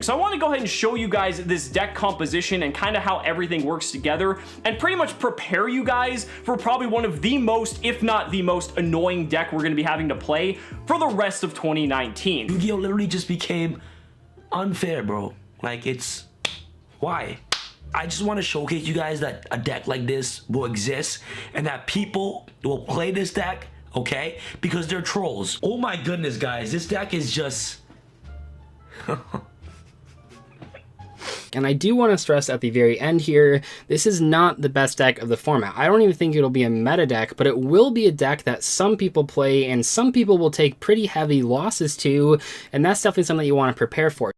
So I want to go ahead and show you guys this deck composition and kind of how everything works together and pretty much prepare you guys for probably one of the most, if not the most annoying deck we're going to be having to play for the rest of 2019. Yu-Gi-Oh literally just became unfair, bro. Like, it's... why? I just want to showcase you guys that a deck like this will exist and that people will play this deck, okay? Because they're trolls. Oh my goodness, guys. This deck is just... And I do want to stress at the very end here, this is not the best deck of the format. I don't even think it'll be a meta deck, but it will be a deck that some people play and some people will take pretty heavy losses to, and that's definitely something that you want to prepare for.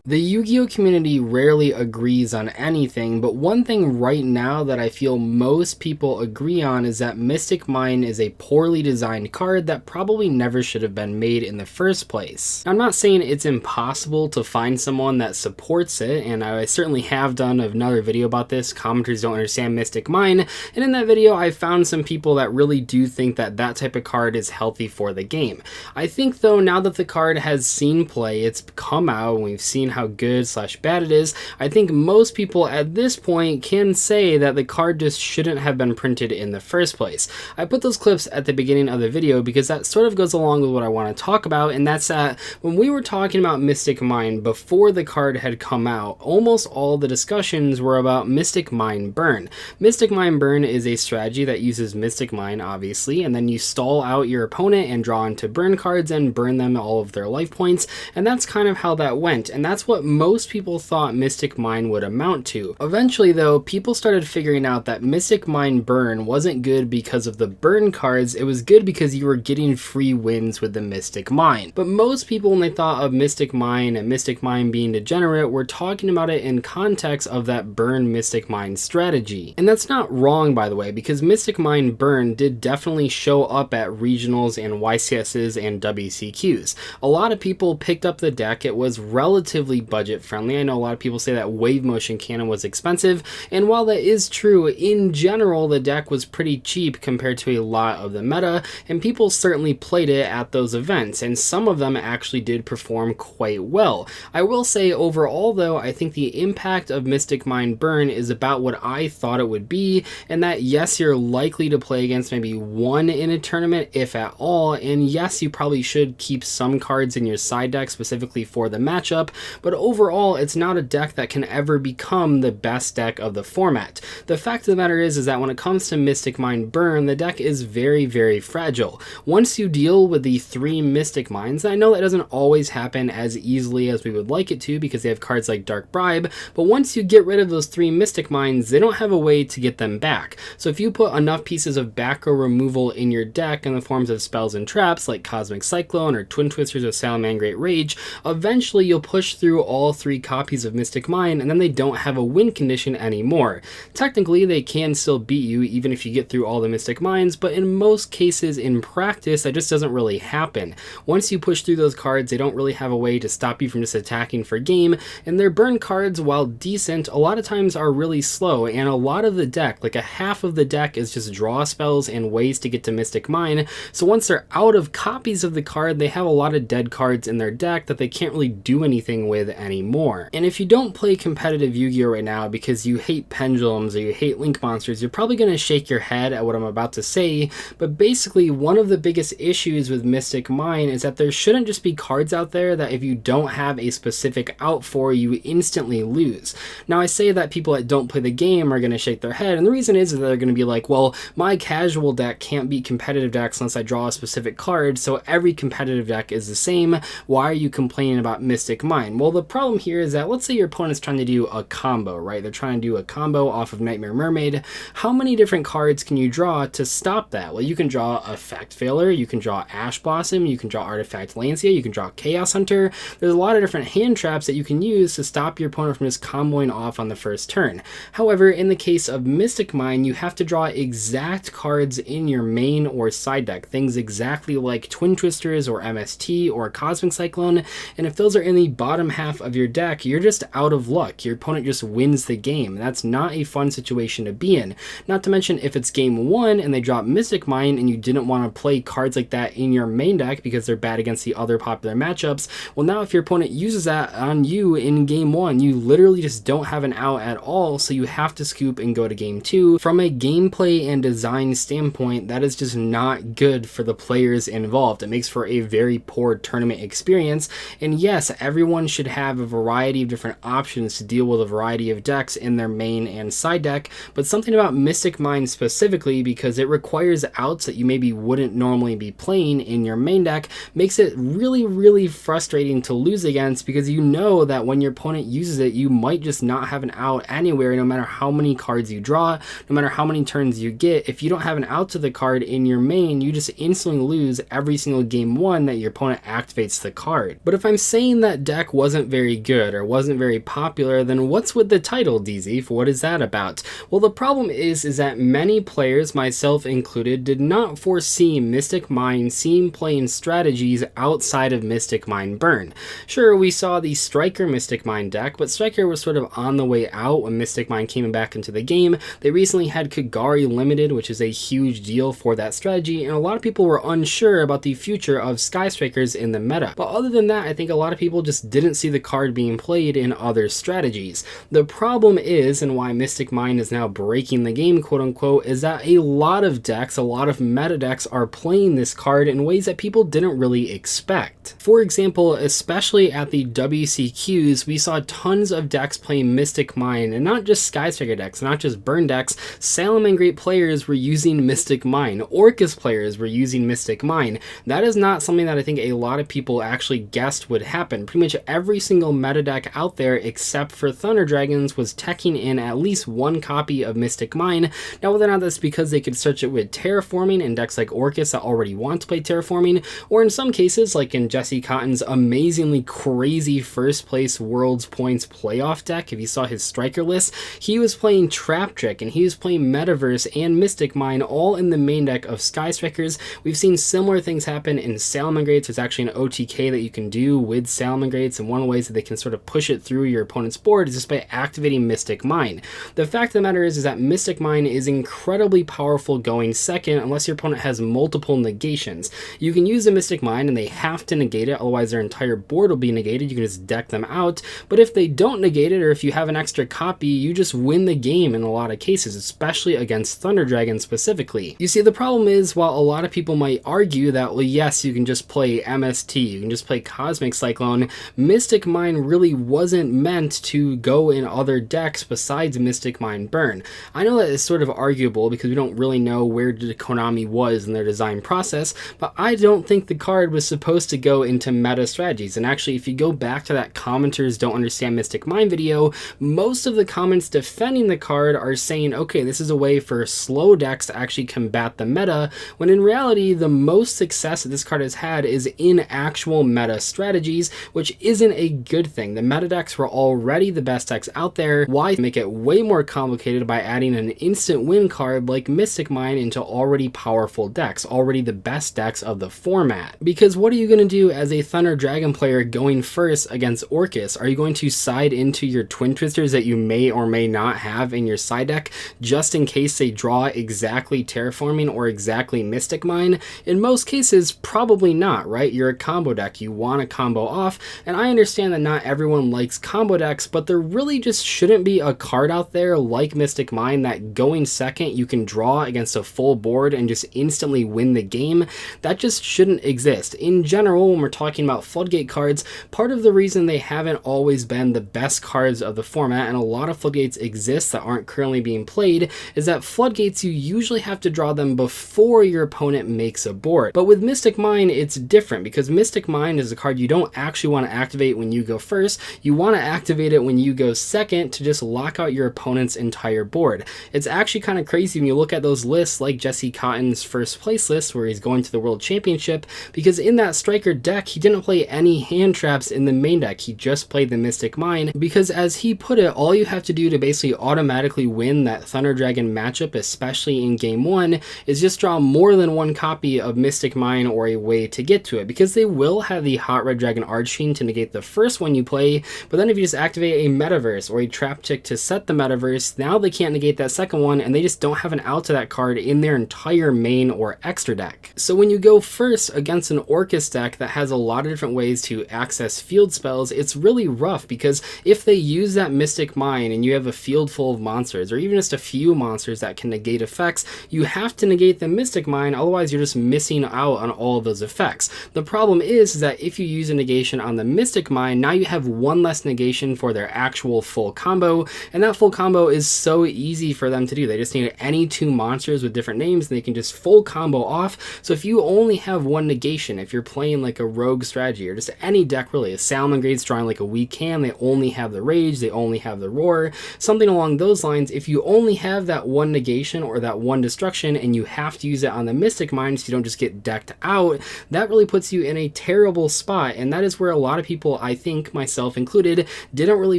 The Yu-Gi-Oh community rarely agrees on anything, but one thing right now that I feel most people agree on is that Mystic Mine is a poorly designed card that probably never should have been made in the first place. I'm not saying it's impossible to find someone that supports it, and I certainly have done another video about this, Commenters Don't Understand Mystic Mine, and in that video I found some people that really do think that that type of card is healthy for the game. I think though, now that the card has seen play, it's come out, and we've seen how good / bad it is, I think most people at this point can say that the card just shouldn't have been printed in the first place. I put those clips at the beginning of the video because that sort of goes along with what I want to talk about, and that's that when we were talking about Mystic Mine before the card had come out, almost all the discussions were about Mystic Mine Burn. Mystic Mine Burn is a strategy that uses Mystic Mine, obviously, and then you stall out your opponent and draw into burn cards and burn them all of their life points, and that's kind of how that went, and that's what most people thought Mystic Mine would amount to. Eventually though, people started figuring out that Mystic Mine Burn wasn't good because of the burn cards, it was good because you were getting free wins with the Mystic Mine. But most people, when they thought of Mystic Mine and Mystic Mine being degenerate, were talking about it in context of that burn Mystic Mine strategy. And that's not wrong, by the way, because Mystic Mine Burn did definitely show up at regionals and YCSs and WCQs. A lot of people picked up the deck, it was relatively budget friendly. I know a lot of people say that Wave Motion Cannon was expensive, and while that is true, in general the deck was pretty cheap compared to a lot of the meta, and people certainly played it at those events, and some of them actually did perform quite well. I will say overall though, I think the impact of Mystic Mine Burn is about what I thought it would be, and that yes, you're likely to play against maybe one in a tournament, if at all, and yes, you probably should keep some cards in your side deck specifically for the matchup, but overall, it's not a deck that can ever become the best deck of the format. The fact of the matter is that when it comes to Mystic Mine Burn, the deck is very, very fragile. Once you deal with the 3 Mystic Mines, I know that doesn't always happen as easily as we would like it to because they have cards like Dark Bribe, but once you get rid of those 3 Mystic Mines, they don't have a way to get them back. So if you put enough pieces of back row removal in your deck in the forms of spells and traps like Cosmic Cyclone or Twin Twisters or Salamangreat Rage, eventually you'll push through all 3 copies of Mystic Mine, and then they don't have a win condition anymore. Technically, they can still beat you even if you get through all the Mystic Mines, but in most cases in practice, that just doesn't really happen. Once you push through those cards, they don't really have a way to stop you from just attacking for game, and their burn cards, while decent, a lot of times are really slow, and a lot of the deck, like a half of the deck, is just draw spells and ways to get to Mystic Mine, so once they're out of copies of the card, they have a lot of dead cards in their deck that they can't really do anything with anymore. And if you don't play competitive Yu-Gi-Oh right now because you hate pendulums or you hate link monsters, you're probably going to shake your head at what I'm about to say, but basically one of the biggest issues with Mystic Mine is that there shouldn't just be cards out there that if you don't have a specific out for, you instantly lose. Now I say that people that don't play the game are going to shake their head, and the reason is that they're going to be like, well, my casual deck can't beat competitive decks unless I draw a specific card, so every competitive deck is the same. Why are you complaining about Mystic Mine? Well, the problem here is that let's say your opponent's trying to do a combo, right? They're trying to do a combo off of Nightmare Mermaid. How many different cards can you draw to stop that? Well, you can draw Effect Failure, you can draw Ash Blossom, you can draw Artifact Lancia, you can draw Chaos Hunter. There's a lot of different hand traps that you can use to stop your opponent from just comboing off on the first turn. However, in the case of Mystic Mine, you have to draw exact cards in your main or side deck, things exactly like Twin Twisters or MST or Cosmic Cyclone, and if those are in the bottom half of your deck, you're just out of luck. Your opponent just wins the game. That's not a fun situation to be in. Not to mention, if it's game 1 and they drop Mystic Mine and you didn't want to play cards like that in your main deck because they're bad against the other popular matchups, well, now if your opponent uses that on you in game 1, you literally just don't have an out at all, so you have to scoop and go to game 2. From a gameplay and design standpoint, that is just not good for the players involved. It makes for a very poor tournament experience, and yes, everyone should have a variety of different options to deal with a variety of decks in their main and side deck, but something about Mystic Mine specifically, because it requires outs that you maybe wouldn't normally be playing in your main deck, makes it really frustrating to lose against, because you know that when your opponent uses it, you might just not have an out anywhere, no matter how many cards you draw, no matter how many turns you get. If you don't have an out to the card in your main, you just instantly lose every single game 1 that your opponent activates the card. But if I'm saying that deck wasn't very good or wasn't very popular, then what's with the title, Dzeeff? What is that about? Well, the problem is that many players, myself included, did not foresee Mystic Mine seeing playing strategies outside of Mystic Mine Burn. Sure, we saw the Striker Mystic Mine deck, but Striker was sort of on the way out when Mystic Mine came back into the game. They recently had Kagari Limited, which is a huge deal for that strategy, and a lot of people were unsure about the future of Sky Strikers in the meta. But other than that, I think a lot of people just didn't see the card being played in other strategies. The problem is, and why Mystic Mine is now breaking the game, quote unquote, is that a lot of decks, a lot of meta decks are playing this card in ways that people didn't really expect. For example, especially at the WCQs, we saw tons of decks playing Mystic Mine, and not just Sky Striker decks, not just burn decks. Salamangreat players were using Mystic Mine. Orcus players were using Mystic Mine. That is not something that I think a lot of people actually guessed would happen. Pretty much every single meta deck out there, except for Thunder Dragons, was teching in at least one copy of Mystic Mine. Now, whether or not that's because they could search it with Terraforming in decks like Orcus that already want to play Terraforming, or in some cases, like in Jesse Cotton's amazingly crazy first place World's Points playoff deck, if you saw his striker list, he was playing Trap Trick and he was playing Metaverse and Mystic Mine all in the main deck of Sky Strikers. We've seen similar things happen in Salamangreats. There's actually an OTK that you can do with Salamangreats, and one of the ways that they can sort of push it through your opponent's board is just by activating Mystic Mine. The fact of the matter is that Mystic Mine is incredibly powerful going second unless your opponent has multiple negations. You can use a Mystic Mine and they have to negate it, otherwise their entire board will be negated. You can just deck them out, but if they don't negate it, or if you have an extra copy, you just win the game in a lot of cases, especially against Thunder Dragon specifically. You see, the problem is, while a lot of people might argue that, well, yes, you can just play MST, you can just play Cosmic Cyclone, Mystic Mine really wasn't meant to go in other decks besides Mystic Mine Burn. I know that it's sort of arguable because we don't really know where Konami was in their design process, but I don't think the card was supposed to go into meta strategies. And actually, if you go back to that Commenters Don't Understand Mystic Mine video, most of the comments defending the card are saying, okay, this is a way for slow decks to actually combat the meta, when in reality, the most success that this card has had is in actual meta strategies, which isn't a good thing. The meta decks were already the best decks out there. Why make it way more complicated by adding an instant win card like Mystic Mine into already powerful decks, already the best decks of the format? Because what are you going to do as a Thunder Dragon player going first against Orcus? Are you going to side into your Twin Twisters that you may or may not have in your side deck just in case they draw exactly Terraforming or exactly Mystic Mine? In most cases, probably not, right? You're a combo deck, you want to combo off, and I understand that not everyone likes combo decks, but there really just shouldn't be a card out there like Mystic Mine that going second you can draw against a full board and just instantly win the game. That just shouldn't exist. In general, when we're talking about Floodgate cards, part of the reason they haven't always been the best cards of the format, and a lot of Floodgates exist that aren't currently being played, is that Floodgates, you usually have to draw them before your opponent makes a board. But with Mystic Mine, it's different, because Mystic Mine is a card you don't actually want to activate when you go first. You want to activate it when you go second to just lock out your opponent's entire board. It's actually kind of crazy when you look at those lists like Jesse Cotton's first place list where he's going to the World Championship, because in that Striker deck, he didn't play any hand traps in the main deck. He just played the Mystic Mine, because as he put it, all you have to do to basically automatically win that Thunder Dragon matchup, especially in game 1, is just draw more than one copy of Mystic Mine or a way to get to it, because they will have the Hot Red Dragon Archfiend to negate the the first one you play, but then if you just activate a metaverse or a trap chick to set the metaverse, now they can't negate that second one, and they just don't have an out to that card in their entire main or extra deck. So when you go first against an Orcus deck that has a lot of different ways to access field spells, it's really rough, because if they use that Mystic Mine and you have a field full of monsters, or even just a few monsters that can negate effects, you have to negate the Mystic Mine, otherwise you're just missing out on all of those effects. The problem is that if you use a negation on the Mystic Mine, now you have one less negation for their actual full combo, and that full combo is so easy for them to do. They just need any two monsters with different names and they can just full combo off. So if you only have one negation, if you're playing like a rogue strategy or just any deck really, a Salamangreat's drawing like a weak hand, they only have the Rage, they only have the Roar, something along those lines, if you only have that one negation or that one destruction and you have to use it on the Mystic Mine so you don't just get decked out, that really puts you in a terrible spot. And that is where a lot of people, I think myself included, didn't really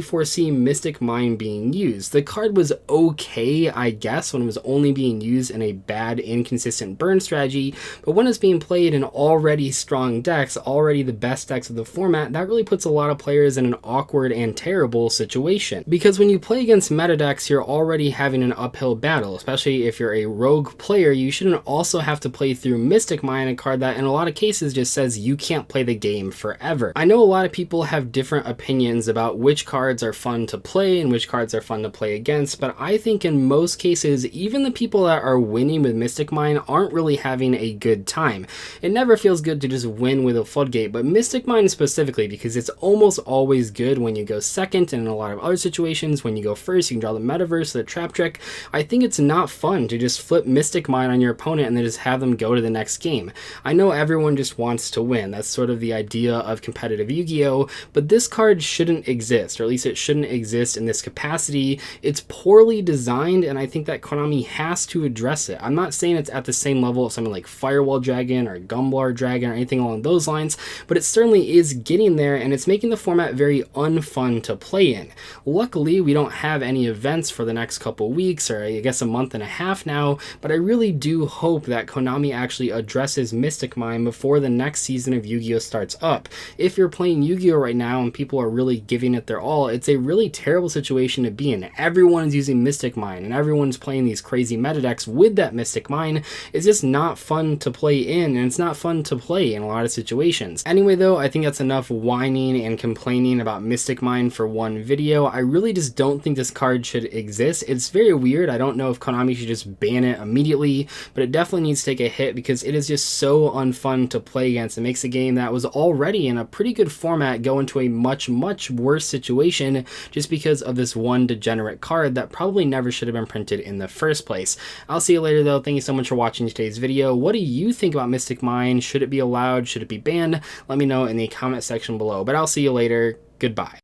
foresee Mystic Mine being used. The card was okay, I guess, when it was only being used in a bad, inconsistent burn strategy, but when it's being played in already strong decks, already the best decks of the format, that really puts a lot of players in an awkward and terrible situation. Because when you play against meta decks, you're already having an uphill battle, especially if you're a rogue player. You shouldn't also have to play through Mystic Mine, a card that in a lot of cases just says you can't play the game forever. I know a lot of people have different opinions about which cards are fun to play and which cards are fun to play against, but I think in most cases, even the people that are winning with Mystic Mine aren't really having a good time. It never feels good to just win with a Floodgate, but Mystic Mine specifically, because it's almost always good when you go second, and in a lot of other situations, when you go first, you can draw the Metaverse, the Trap Trick. I think it's not fun to just flip Mystic Mine on your opponent and then just have them go to the next game. I know everyone just wants to win. That's sort of the idea of competitive Yu-Gi-Oh! But this card shouldn't exist, or at least it shouldn't exist in this capacity. It's poorly designed, and I think that Konami has to address it. I'm not saying it's at the same level of something like Firewall Dragon or Gumblar Dragon or anything along those lines, but it certainly is getting there, and it's making the format very unfun to play in. Luckily, we don't have any events for the next couple weeks, or I guess a month and a half now, but I really do hope that Konami actually addresses Mystic Mine before the next season of Yu-Gi-Oh! Starts up. If you're playing Yu-Gi-Oh! Right now and people are really giving it their all, it's a really terrible situation to be in. Everyone is using Mystic Mine and everyone's playing these crazy meta decks with that Mystic Mine. It's just not fun to play in, and it's not fun to play in a lot of situations. Anyway though, I think that's enough whining and complaining about Mystic Mine for one video. I really just don't think this card should exist. It's very weird. I don't know if Konami should just ban it immediately, but it definitely needs to take a hit because it is just so unfun to play against. It makes a game that was already in a pretty good format go into a much worse situation just because of this one degenerate card that probably never should have been printed in the first place. I'll see you later though. Thank you so much for watching today's video. What do you think about Mystic Mine? Should it be allowed? Should it be banned? Let me know in the comment section below. But I'll see you later. Goodbye.